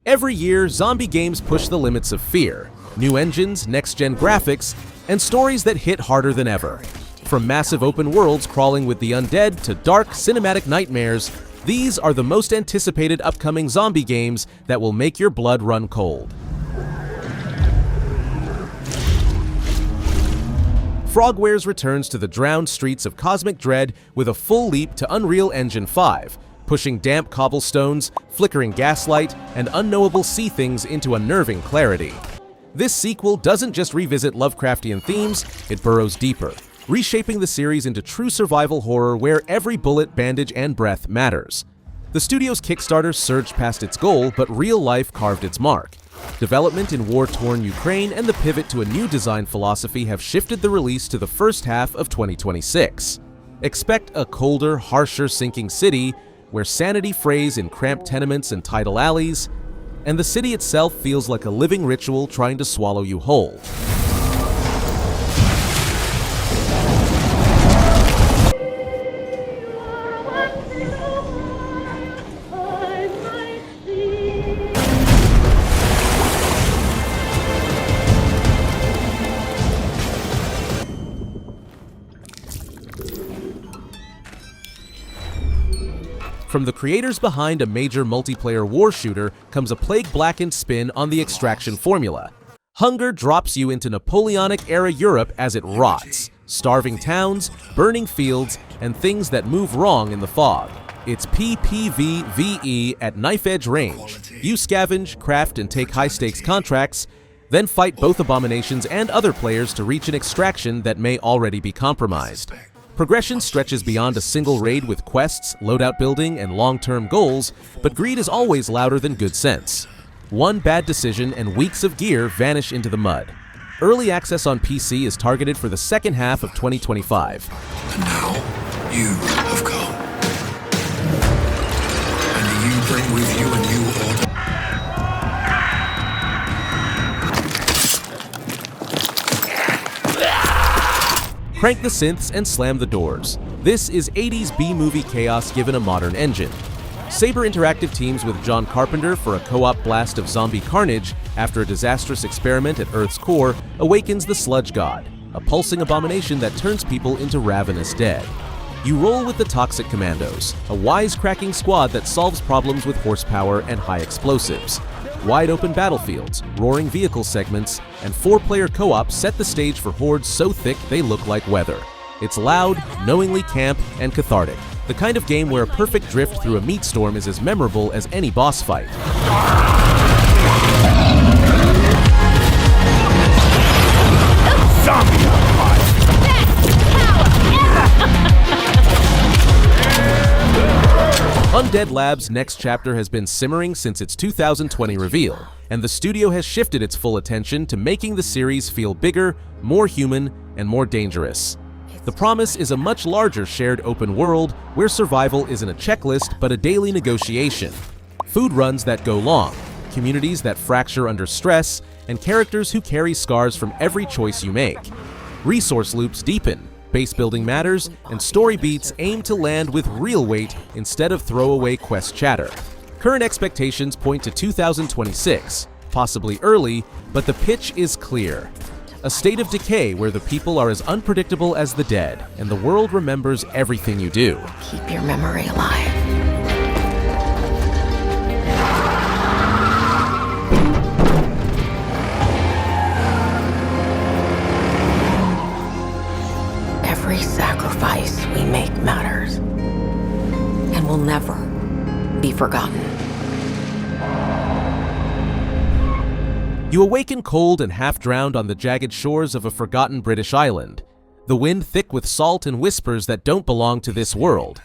Every year, zombie games push the limits of fear. New engines, next-gen graphics, and stories that hit harder than ever. From massive open worlds crawling with the undead to dark, cinematic nightmares, these are the most anticipated upcoming zombie games that will make your blood run cold. Frogwares returns to the drowned streets of cosmic dread with a full leap to Unreal Engine 5, pushing damp cobblestones, flickering gaslight, and unknowable sea things into unnerving clarity. This sequel doesn't just revisit Lovecraftian themes, it burrows deeper, reshaping the series into true survival horror where every bullet, bandage, and breath matters. The studio's Kickstarter surged past its goal, but real life carved its mark. Development in war-torn Ukraine and the pivot to a new design philosophy have shifted the release to the first half of 2026. Expect a colder, harsher sinking city where sanity frays in cramped tenements and tidal alleys, and the city itself feels like a living ritual trying to swallow you whole. From the creators behind a major multiplayer war shooter comes a plague-blackened spin on the Extraction formula. Hunger drops you into Napoleonic-era Europe as it rots. Starving towns, burning fields, and things that move wrong in the fog. It's PPVVE at knife-edge range. You scavenge, craft, and take high-stakes contracts, then fight both abominations and other players to reach an extraction that may already be compromised. Progression stretches beyond a single raid with quests, loadout building, and long-term goals, but greed is always louder than good sense. One bad decision and weeks of gear vanish into the mud. Early access on PC is targeted for the second half of 2025. And now, you have come. And you bring with you a new order. Crank the synths and slam the doors. This is 80s B-movie chaos given a modern engine. Saber Interactive teams with John Carpenter for a co-op blast of zombie carnage after a disastrous experiment at Earth's core awakens the Sludge God, a pulsing abomination that turns people into ravenous dead. You roll with the Toxic Commandos, a wisecracking squad that solves problems with horsepower and high explosives. Wide-open battlefields, roaring vehicle segments, and 4-player co-op set the stage for hordes so thick they look like weather. It's loud, knowingly camp, and cathartic. The kind of game where a perfect drift through a meat storm is as memorable as any boss fight. Undead Labs' next chapter has been simmering since its 2020 reveal, and the studio has shifted its full attention to making the series feel bigger, more human, and more dangerous. The promise is a much larger shared open world where survival isn't a checklist but a daily negotiation. Food runs that go long, communities that fracture under stress, and characters who carry scars from every choice you make. Resource loops deepen, base building matters, and story beats aim to land with real weight instead of throwaway quest chatter. Current expectations point to 2026, possibly early, but the pitch is clear. A state of decay where the people are as unpredictable as the dead, and the world remembers everything you do. Keep your memory alive. Every sacrifice we make matters, and will never be forgotten. You awaken cold and half-drowned on the jagged shores of a forgotten British island, the wind thick with salt and whispers that don't belong to this world.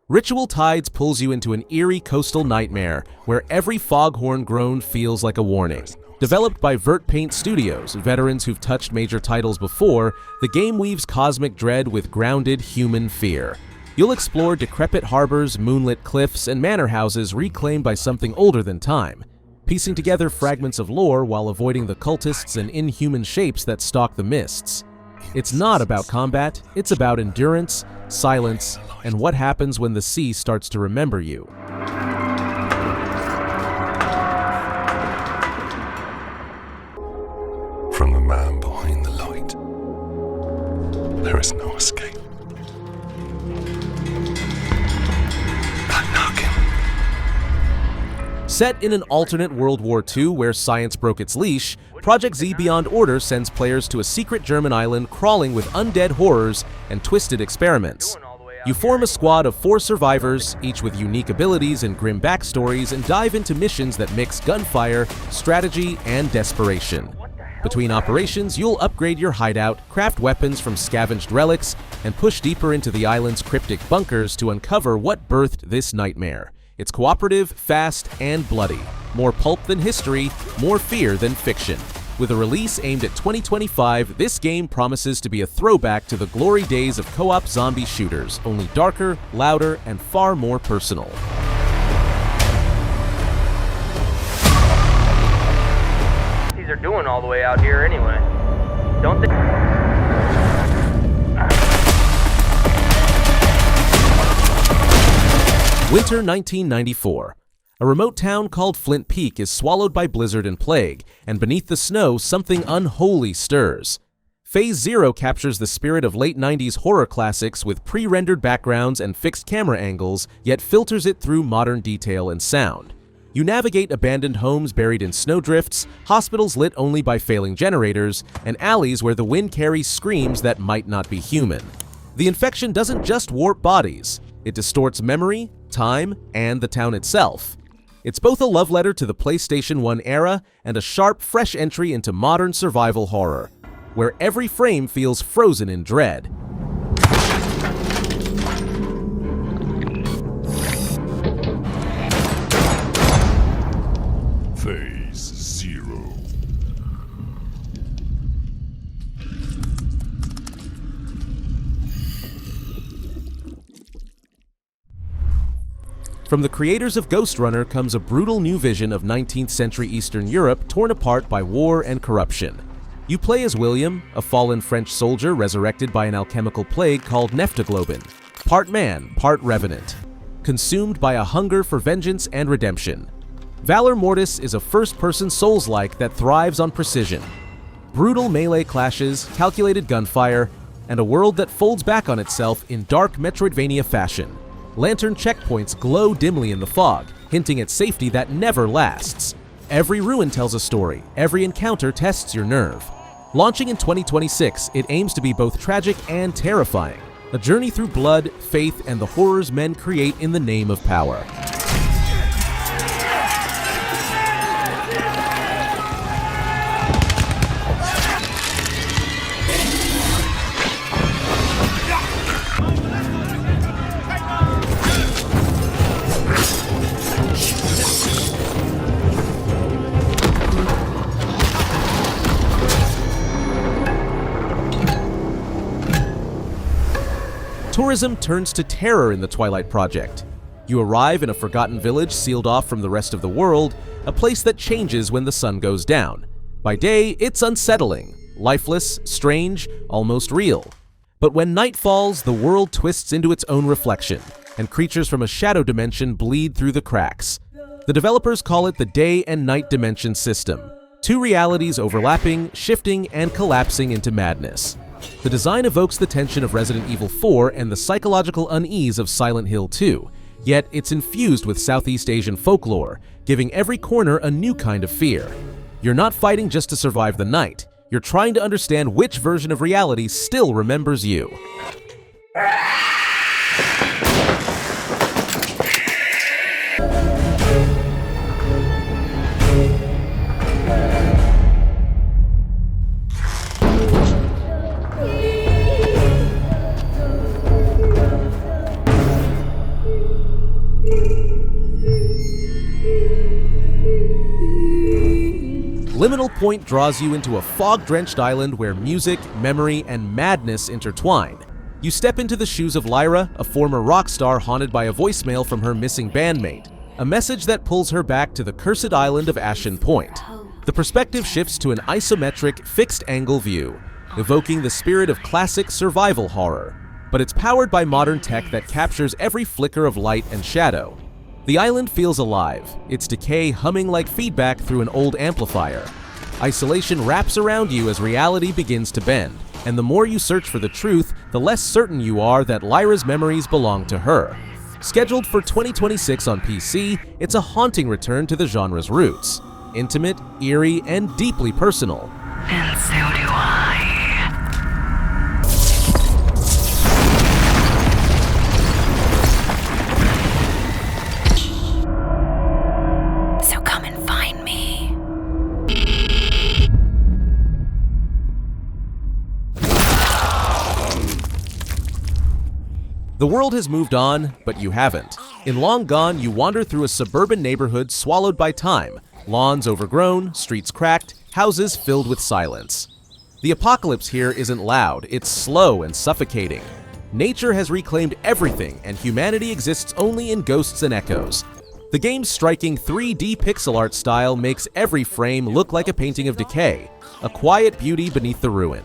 Ritual Tides pulls you into an eerie coastal nightmare where every foghorn groan feels like a warning. Developed by Vert Paint Studios, veterans who've touched major titles before, the game weaves cosmic dread with grounded human fear. You'll explore decrepit harbors, moonlit cliffs, and manor houses reclaimed by something older than time, piecing together fragments of lore while avoiding the cultists and inhuman shapes that stalk the mists. It's not about combat, it's about endurance, silence, and what happens when the sea starts to remember you. Set in an alternate World War II where science broke its leash, Project Z Beyond Order sends players to a secret German island crawling with undead horrors and twisted experiments. You form a squad of 4 survivors, each with unique abilities and grim backstories, and dive into missions that mix gunfire, strategy, and desperation. Between operations, you'll upgrade your hideout, craft weapons from scavenged relics, and push deeper into the island's cryptic bunkers to uncover what birthed this nightmare. It's cooperative, fast, and bloody. More pulp than history, more fear than fiction. With a release aimed at 2025, this game promises to be a throwback to the glory days of co-op zombie shooters, only darker, louder, and far more personal. Are doing all the way out here anyway. Don't they? Winter 1994. A remote town called Flint Peak is swallowed by blizzard and plague, and beneath the snow, something unholy stirs. Phase Zero captures the spirit of late 90s horror classics with pre-rendered backgrounds and fixed camera angles, yet filters it through modern detail and sound. You navigate abandoned homes buried in snowdrifts, hospitals lit only by failing generators, and alleys where the wind carries screams that might not be human. The infection doesn't just warp bodies, it distorts memory, time, and the town itself. It's both a love letter to the PlayStation 1 era and a sharp, fresh entry into modern survival horror, where every frame feels frozen in dread. Phase Zero. From the creators of Ghost Runner comes a brutal new vision of 19th century Eastern Europe torn apart by war and corruption. You play as William, a fallen French soldier resurrected by an alchemical plague called Neptoglobin, part man, part revenant, consumed by a hunger for vengeance and redemption. Valor Mortis is a first-person Souls-like that thrives on precision. Brutal melee clashes, calculated gunfire, and a world that folds back on itself in dark Metroidvania fashion. Lantern checkpoints glow dimly in the fog, hinting at safety that never lasts. Every ruin tells a story, every encounter tests your nerve. Launching in 2026, it aims to be both tragic and terrifying, a journey through blood, faith, and the horrors men create in the name of power. Tourism turns to terror in the Twilight Project. You arrive in a forgotten village sealed off from the rest of the world, a place that changes when the sun goes down. By day, it's unsettling, lifeless, strange, almost real. But when night falls, the world twists into its own reflection, and creatures from a shadow dimension bleed through the cracks. The developers call it the Day and Night Dimension System, 2 realities overlapping, shifting, and collapsing into madness. The design evokes the tension of Resident Evil 4 and the psychological unease of Silent Hill 2, yet it's infused with Southeast Asian folklore, giving every corner a new kind of fear. You're not fighting just to survive the night, you're trying to understand which version of reality still remembers you. Liminal Point draws you into a fog-drenched island where music, memory, and madness intertwine. You step into the shoes of Lyra, a former rock star haunted by a voicemail from her missing bandmate, a message that pulls her back to the cursed island of Ashen Point. The perspective shifts to an isometric, fixed-angle view, evoking the spirit of classic survival horror, but it's powered by modern tech that captures every flicker of light and shadow. The island feels alive, its decay humming like feedback through an old amplifier. Isolation wraps around you as reality begins to bend, and the more you search for the truth, the less certain you are that Lyra's memories belong to her. Scheduled for 2026 on PC, it's a haunting return to the genre's roots. Intimate, eerie, and deeply personal. And so do I. So come and find me. The world has moved on, but you haven't. In Long Gone, you wander through a suburban neighborhood swallowed by time. Lawns overgrown, streets cracked, houses filled with silence. The apocalypse here isn't loud, it's slow and suffocating. Nature has reclaimed everything, and humanity exists only in ghosts and echoes. The game's striking 3D pixel art style makes every frame look like a painting of Decay, a quiet beauty beneath the ruin.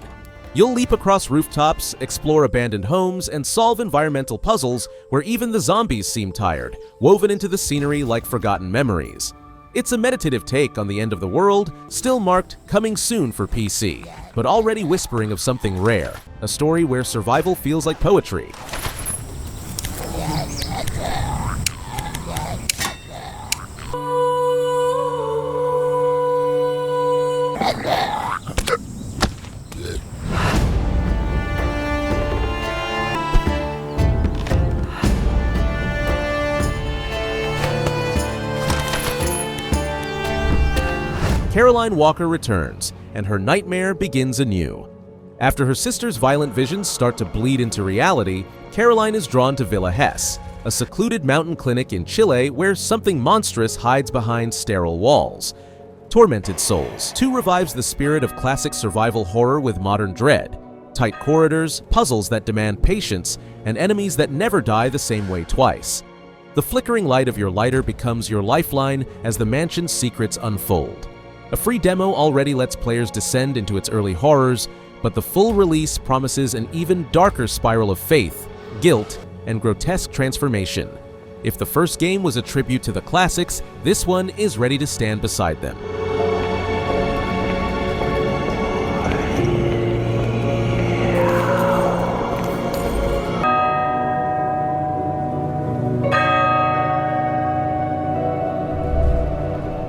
You'll leap across rooftops, explore abandoned homes, and solve environmental puzzles where even the zombies seem tired, woven into the scenery like forgotten memories. It's a meditative take on the end of the world, still marked coming soon for PC, but already whispering of something rare, a story where survival feels like poetry. Caroline Walker returns, and her nightmare begins anew. After her sister's violent visions start to bleed into reality, Caroline is drawn to Villa Hess, a secluded mountain clinic in Chile where something monstrous hides behind sterile walls. Tormented Souls 2 revives the spirit of classic survival horror with modern dread. Tight corridors, puzzles that demand patience, and enemies that never die the same way twice. The flickering light of your lighter becomes your lifeline as the mansion's secrets unfold. A free demo already lets players descend into its early horrors, but the full release promises an even darker spiral of faith, guilt, and grotesque transformation. If the first game was a tribute to the classics, this one is ready to stand beside them.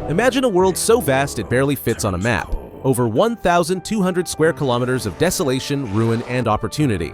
Imagine a world so vast it barely fits on a map. Over 1,200 square kilometers of desolation, ruin, and opportunity.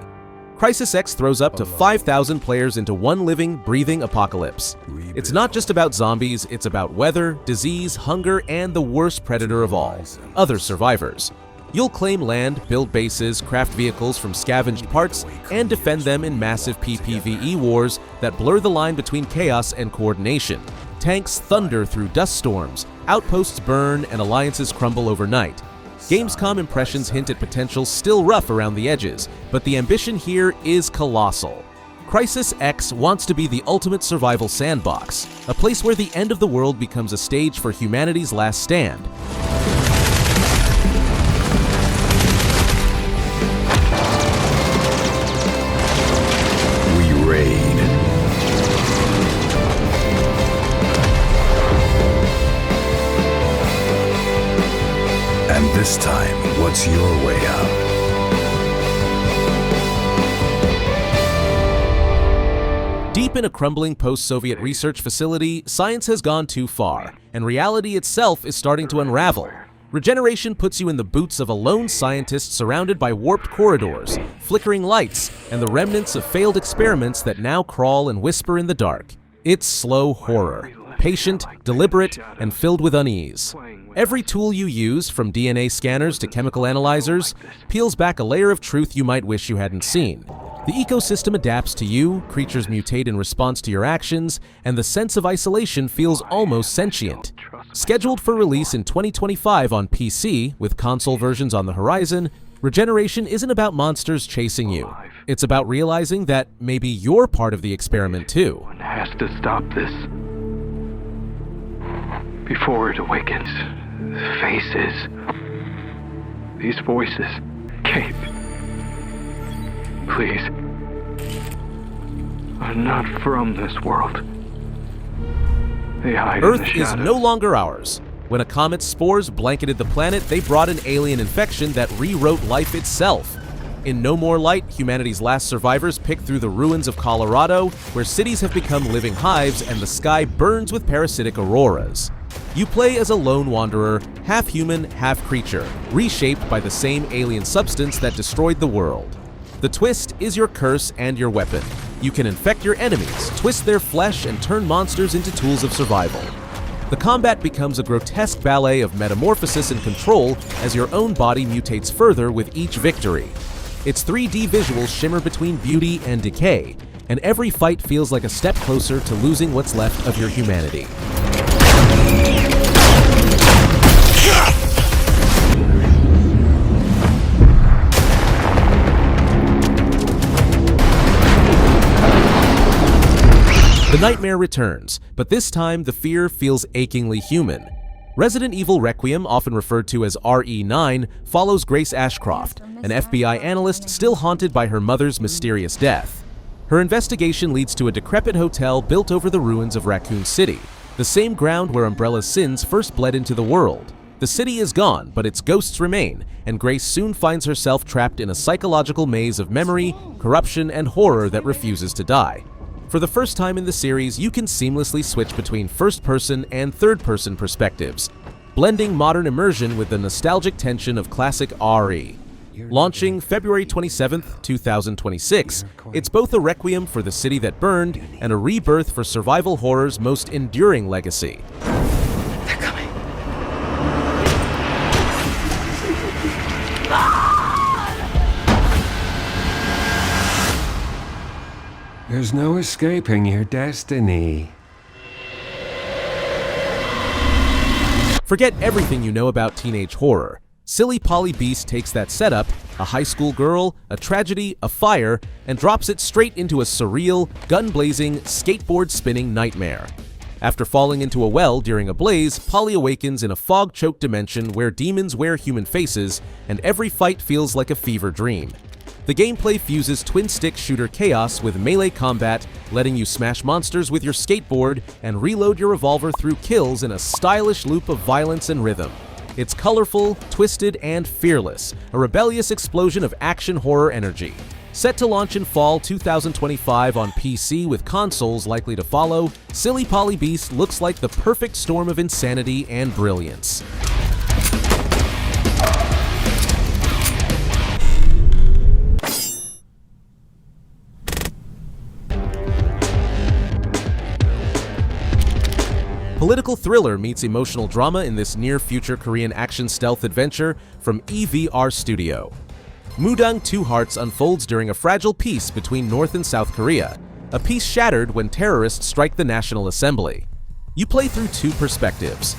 CrisisX throws up to 5,000 players into one living, breathing apocalypse. It's not just about zombies, it's about weather, disease, hunger, and the worst predator of all, other survivors. You'll claim land, build bases, craft vehicles from scavenged parts, and defend them in massive PPVE wars that blur the line between chaos and coordination. Tanks thunder through dust storms, outposts burn, and alliances crumble overnight. Gamescom impressions hint at potential still rough around the edges, but the ambition here is colossal. CrisisX wants to be the ultimate survival sandbox, a place where the end of the world becomes a stage for humanity's last stand. We raid. And this time, what's your way out? Deep in a crumbling post-Soviet research facility, science has gone too far, and reality itself is starting to unravel. Regeneration puts you in the boots of a lone scientist surrounded by warped corridors, flickering lights, and the remnants of failed experiments that now crawl and whisper in the dark. It's slow horror, patient, deliberate, and filled with unease. Every tool you use, from DNA scanners to chemical analyzers, peels back a layer of truth you might wish you hadn't seen. The ecosystem adapts to you, creatures mutate in response to your actions, and the sense of isolation feels almost sentient. Scheduled for release in 2025 on PC, with console versions on the horizon, Regeneration isn't about monsters chasing you. It's about realizing that maybe you're part of the experiment too. One has to stop this before it awakens. The faces, these voices, Kate, please. I'm not from this world. They hide in the Earth shadows. is no longer ours. When a comet's spores blanketed the planet, they brought an alien infection that rewrote life itself. In No More Light, humanity's last survivors pick through the ruins of Colorado, where cities have become living hives and the sky burns with parasitic auroras. You play as a lone wanderer, half human, half creature, reshaped by the same alien substance that destroyed the world. The twist is your curse and your weapon. You can infect your enemies, twist their flesh, and turn monsters into tools of survival. The combat becomes a grotesque ballet of metamorphosis and control as your own body mutates further with each victory. Its 3D visuals shimmer between beauty and decay, and every fight feels like a step closer to losing what's left of your humanity. The nightmare returns, but this time the fear feels achingly human. Resident Evil Requiem, often referred to as RE9, follows Grace Ashcroft, an FBI analyst still haunted by her mother's mysterious death. Her investigation leads to a decrepit hotel built over the ruins of Raccoon City, the same ground where Umbrella's sins first bled into the world. The city is gone, but its ghosts remain, and Grace soon finds herself trapped in a psychological maze of memory, corruption, and horror that refuses to die. For the first time in the series, you can seamlessly switch between first-person and third-person perspectives, blending modern immersion with the nostalgic tension of classic RE. Launching February 27, 2026, it's both a requiem for the city that burned and a rebirth for survival horror's most enduring legacy. They're coming. There's no escaping your destiny. Forget everything you know about teenage horror. Silly Polly Beast takes that setup, a high school girl, a tragedy, a fire, and drops it straight into a surreal, gun-blazing, skateboard-spinning nightmare. After falling into a well during a blaze, Polly awakens in a fog-choked dimension where demons wear human faces, and every fight feels like a fever dream. The gameplay fuses twin-stick shooter chaos with melee combat, letting you smash monsters with your skateboard and reload your revolver through kills in a stylish loop of violence and rhythm. It's colorful, twisted, and fearless, a rebellious explosion of action horror energy. Set to launch in fall 2025 on PC with consoles likely to follow, Silly Polly Beast looks like the perfect storm of insanity and brilliance. Political thriller meets emotional drama in this near-future Korean action stealth adventure from EVR Studio. Mudang Two Hearts unfolds during a fragile peace between North and South Korea, a peace shattered when terrorists strike the National Assembly. You play through two perspectives: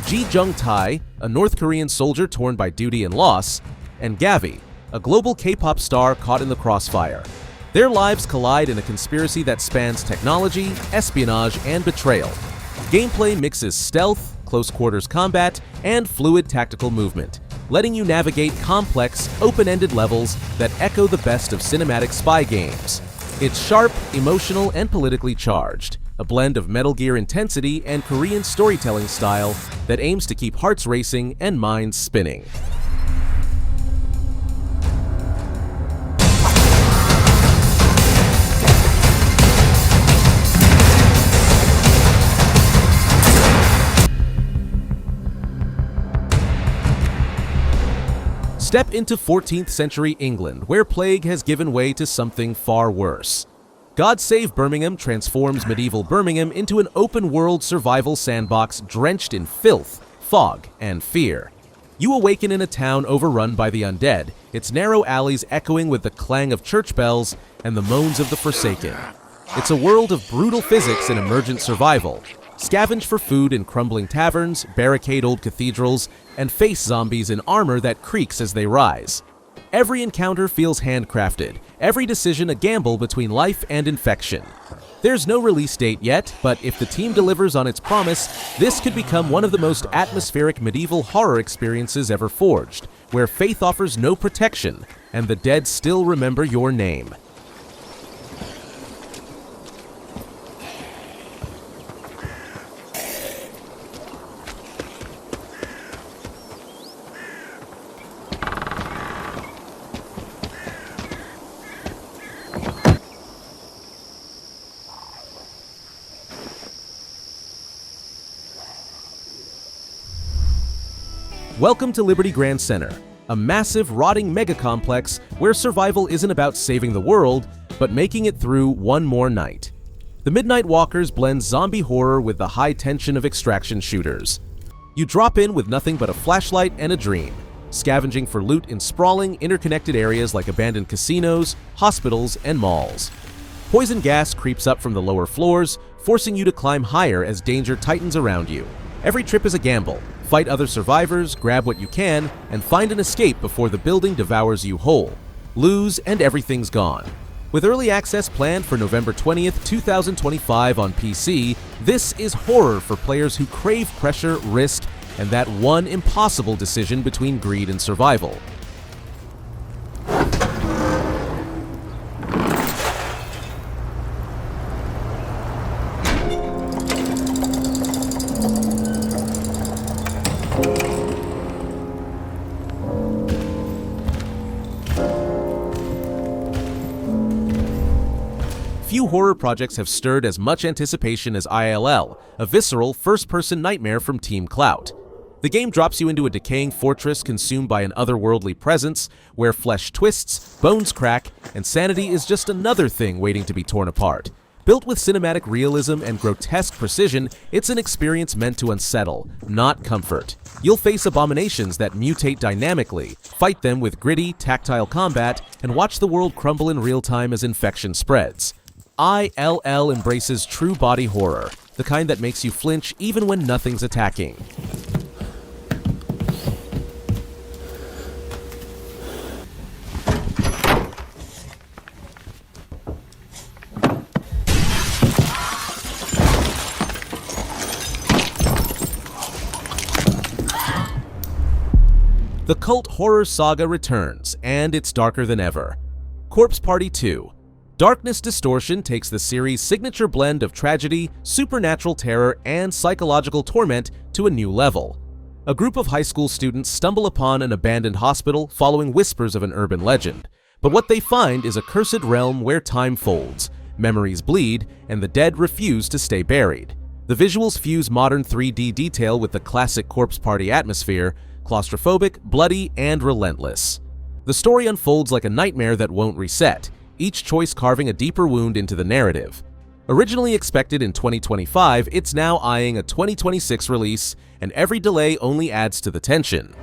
Ji Jung-tae, a North Korean soldier torn by duty and loss, and Gavi, a global K-pop star caught in the crossfire. Their lives collide in a conspiracy that spans technology, espionage, and betrayal. Gameplay mixes stealth, close-quarters combat, and fluid tactical movement, letting you navigate complex, open-ended levels that echo the best of cinematic spy games. It's sharp, emotional, and politically charged, a blend of Metal Gear intensity and Korean storytelling style that aims to keep hearts racing and minds spinning. Step into 14th century England, where plague has given way to something far worse. God Save Birmingham transforms medieval Birmingham into an open-world survival sandbox drenched in filth, fog, and fear. You awaken in a town overrun by the undead, its narrow alleys echoing with the clang of church bells and the moans of the Forsaken. It's a world of brutal physics and emergent survival. Scavenge for food in crumbling taverns, barricade old cathedrals, and face zombies in armor that creaks as they rise. Every encounter feels handcrafted, every decision a gamble between life and infection. There's no release date yet, but if the team delivers on its promise, this could become one of the most atmospheric medieval horror experiences ever forged, where faith offers no protection, and the dead still remember your name. Welcome to Liberty Grand Center, a massive, rotting mega-complex where survival isn't about saving the world, but making it through one more night. The Midnight Walkers blend zombie horror with the high tension of extraction shooters. You drop in with nothing but a flashlight and a dream, scavenging for loot in sprawling, interconnected areas like abandoned casinos, hospitals, and malls. Poison gas creeps up from the lower floors, forcing you to climb higher as danger tightens around you. Every trip is a gamble. Fight other survivors, grab what you can, and find an escape before the building devours you whole. Lose, and everything's gone. With early access planned for November 20th, 2025 on PC, this is horror for players who crave pressure, risk, and that one impossible decision between greed and survival. Few horror projects have stirred as much anticipation as ILL, a visceral, first-person nightmare from Team Clout. The game drops you into a decaying fortress consumed by an otherworldly presence, where flesh twists, bones crack, and sanity is just another thing waiting to be torn apart. Built with cinematic realism and grotesque precision, it's an experience meant to unsettle, not comfort. You'll face abominations that mutate dynamically, fight them with gritty, tactile combat, and watch the world crumble in real time as infection spreads. ILL embraces true body horror, the kind that makes you flinch even when nothing's attacking. The cult horror saga returns, and it's darker than ever. Corpse Party 2. Darkness Distortion takes the series' signature blend of tragedy, supernatural terror, and psychological torment to a new level. A group of high school students stumble upon an abandoned hospital following whispers of an urban legend. But what they find is a cursed realm where time folds, memories bleed, and the dead refuse to stay buried. The visuals fuse modern 3D detail with the classic Corpse Party atmosphere, claustrophobic, bloody, and relentless. The story unfolds like a nightmare that won't reset, each choice carving a deeper wound into the narrative. Originally expected in 2025, it's now eyeing a 2026 release, and every delay only adds to the tension.